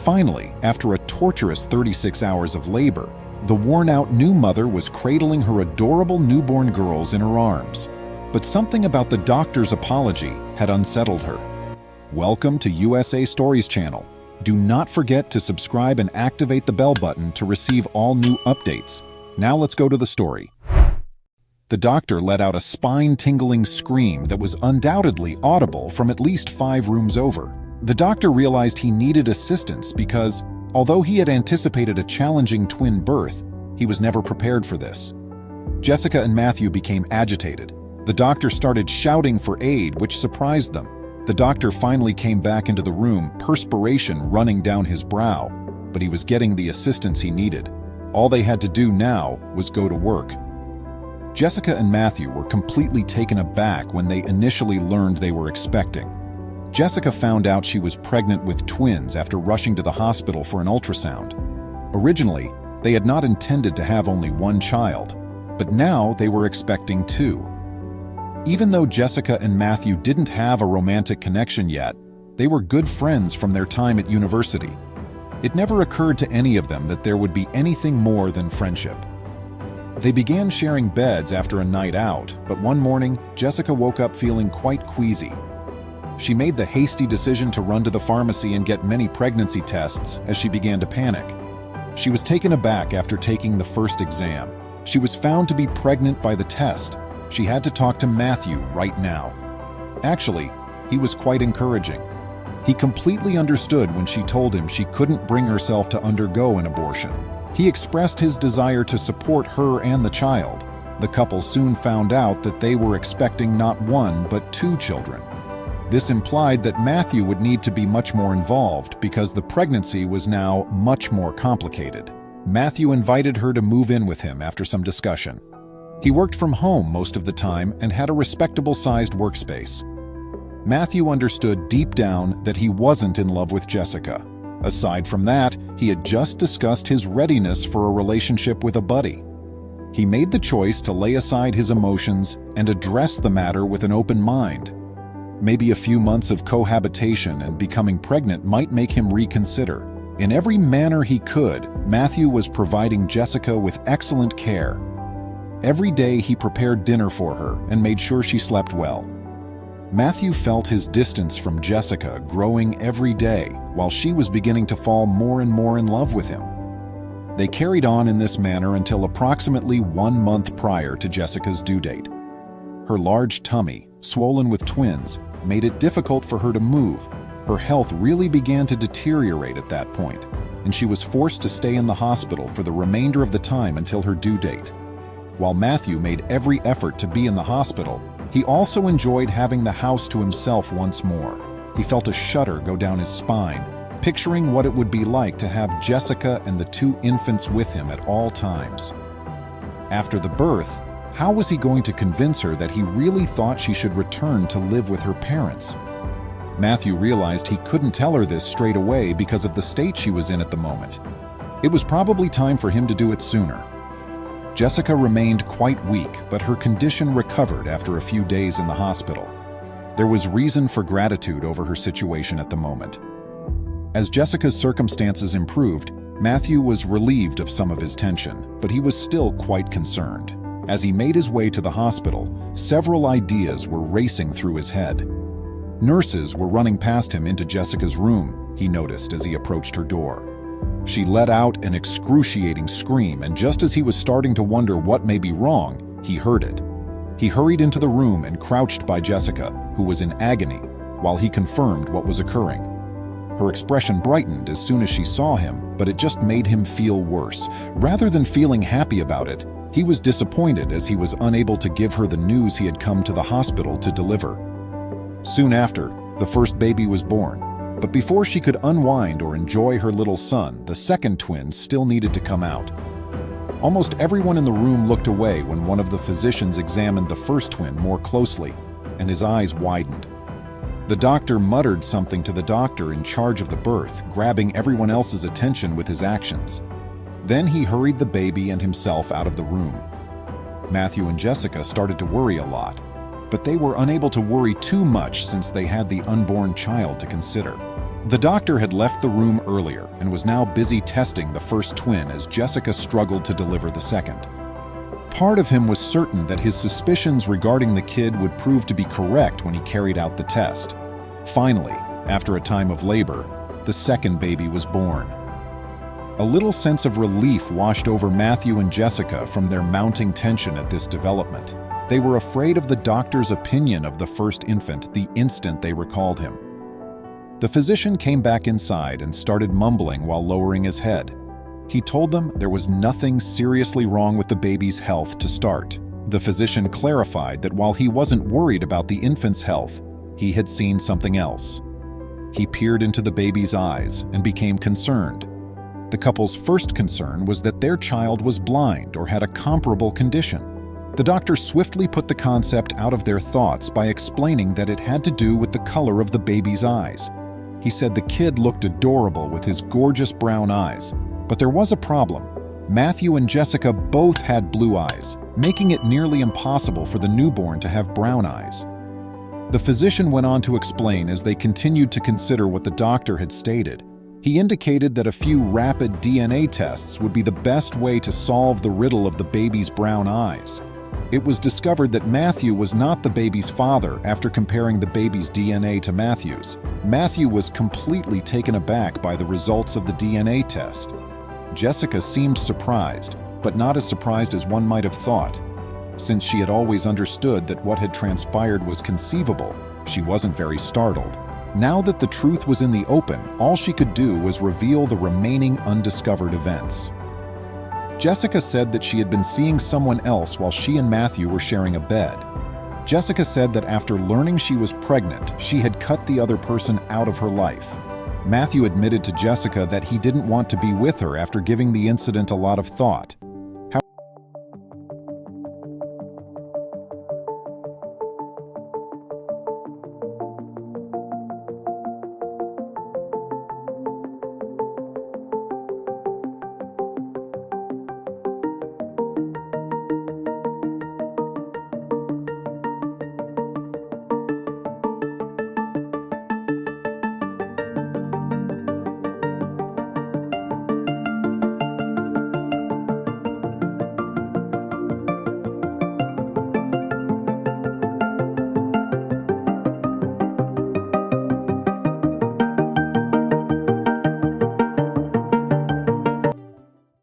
Finally, after a torturous 36 hours of labor, the worn-out new mother was cradling her adorable newborn girls in her arms. But something about the doctor's apology had unsettled her. Welcome to USA Stories channel. Do not forget to subscribe and activate the bell button to receive all new updates. Now let's go to the story. The doctor let out a spine-tingling scream that was undoubtedly audible from at least 5 rooms over. The doctor realized he needed assistance because, although he had anticipated a challenging twin birth, he was never prepared for this. Jessica and Matthew became agitated. The doctor started shouting for aid, which surprised them. The doctor finally came back into the room, perspiration running down his brow, but he was getting the assistance he needed. All they had to do now was go to work. Jessica and Matthew were completely taken aback when they initially learned they were expecting. Jessica found out she was pregnant with twins after rushing to the hospital for an ultrasound. Originally, they had not intended to have only one child, but now they were expecting 2. Even though Jessica and Matthew didn't have a romantic connection yet, they were good friends from their time at university. It never occurred to any of them that there would be anything more than friendship. They began sharing beds after a night out, but one morning, Jessica woke up feeling quite queasy. She made the hasty decision to run to the pharmacy and get many pregnancy tests as she began to panic. She was taken aback after taking the first exam. She was found to be pregnant by the test. She had to talk to Matthew right now. Actually, he was quite encouraging. He completely understood when she told him she couldn't bring herself to undergo an abortion. He expressed his desire to support her and the child. The couple soon found out that they were expecting not 1 but 2 children. This implied that Matthew would need to be much more involved because the pregnancy was now much more complicated. Matthew invited her to move in with him after some discussion. He worked from home most of the time and had a respectable-sized workspace. Matthew understood deep down that he wasn't in love with Jessica. Aside from that, he had just discussed his readiness for a relationship with a buddy. He made the choice to lay aside his emotions and address the matter with an open mind. Maybe a few months of cohabitation and becoming pregnant might make him reconsider. In every manner he could, Matthew was providing Jessica with excellent care. Every day he prepared dinner for her and made sure she slept well. Matthew felt his distance from Jessica growing every day while she was beginning to fall more and more in love with him. They carried on in this manner until approximately 1 month prior to Jessica's due date. Her large tummy, swollen with twins, made it difficult for her to move. Her health really began to deteriorate at that point, and she was forced to stay in the hospital for the remainder of the time until her due date. While Matthew made every effort to be in the hospital, he also enjoyed having the house to himself once more. He felt a shudder go down his spine, picturing what it would be like to have Jessica and the 2 infants with him at all times. After the birth, how was he going to convince her that he really thought she should return to live with her parents? Matthew realized he couldn't tell her this straight away because of the state she was in at the moment. It was probably time for him to do it sooner. Jessica remained quite weak, but her condition recovered after a few days in the hospital. There was reason for gratitude over her situation at the moment. As Jessica's circumstances improved, Matthew was relieved of some of his tension, but he was still quite concerned. As he made his way to the hospital, several ideas were racing through his head. Nurses were running past him into Jessica's room, he noticed as he approached her door. She let out an excruciating scream, and just as he was starting to wonder what may be wrong, he heard it. He hurried into the room and crouched by Jessica, who was in agony, while he confirmed what was occurring. Her expression brightened as soon as she saw him, but it just made him feel worse. Rather than feeling happy about it, he was disappointed as he was unable to give her the news he had come to the hospital to deliver. Soon after, the first baby was born. But before she could unwind or enjoy her little son, the second twin still needed to come out. Almost everyone in the room looked away when one of the physicians examined the first twin more closely, and his eyes widened. The doctor muttered something to the doctor in charge of the birth, grabbing everyone else's attention with his actions. Then he hurried the baby and himself out of the room. Matthew and Jessica started to worry a lot, but they were unable to worry too much since they had the unborn child to consider. The doctor had left the room earlier and was now busy testing the first twin as Jessica struggled to deliver the second. Part of him was certain that his suspicions regarding the kid would prove to be correct when he carried out the test. Finally, after a time of labor, the second baby was born. A little sense of relief washed over Matthew and Jessica from their mounting tension at this development. They were afraid of the doctor's opinion of the first infant the instant they recalled him. The physician came back inside and started mumbling while lowering his head. He told them there was nothing seriously wrong with the baby's health to start. The physician clarified that while he wasn't worried about the infant's health, he had seen something else. He peered into the baby's eyes and became concerned. The couple's first concern was that their child was blind or had a comparable condition. The doctor swiftly put the concept out of their thoughts by explaining that it had to do with the color of the baby's eyes. He said the kid looked adorable with his gorgeous brown eyes, but there was a problem. Matthew and Jessica both had blue eyes, making it nearly impossible for the newborn to have brown eyes. The physician went on to explain as they continued to consider what the doctor had stated. He indicated that a few rapid DNA tests would be the best way to solve the riddle of the baby's brown eyes. It was discovered that Matthew was not the baby's father after comparing the baby's DNA to Matthew's. Matthew was completely taken aback by the results of the DNA test. Jessica seemed surprised, but not as surprised as one might have thought. Since she had always understood that what had transpired was conceivable, she wasn't very startled. Now that the truth was in the open, all she could do was reveal the remaining undiscovered events. Jessica said that she had been seeing someone else while she and Matthew were sharing a bed. Jessica said that after learning she was pregnant, she had cut the other person out of her life. Matthew admitted to Jessica that he didn't want to be with her after giving the incident a lot of thought.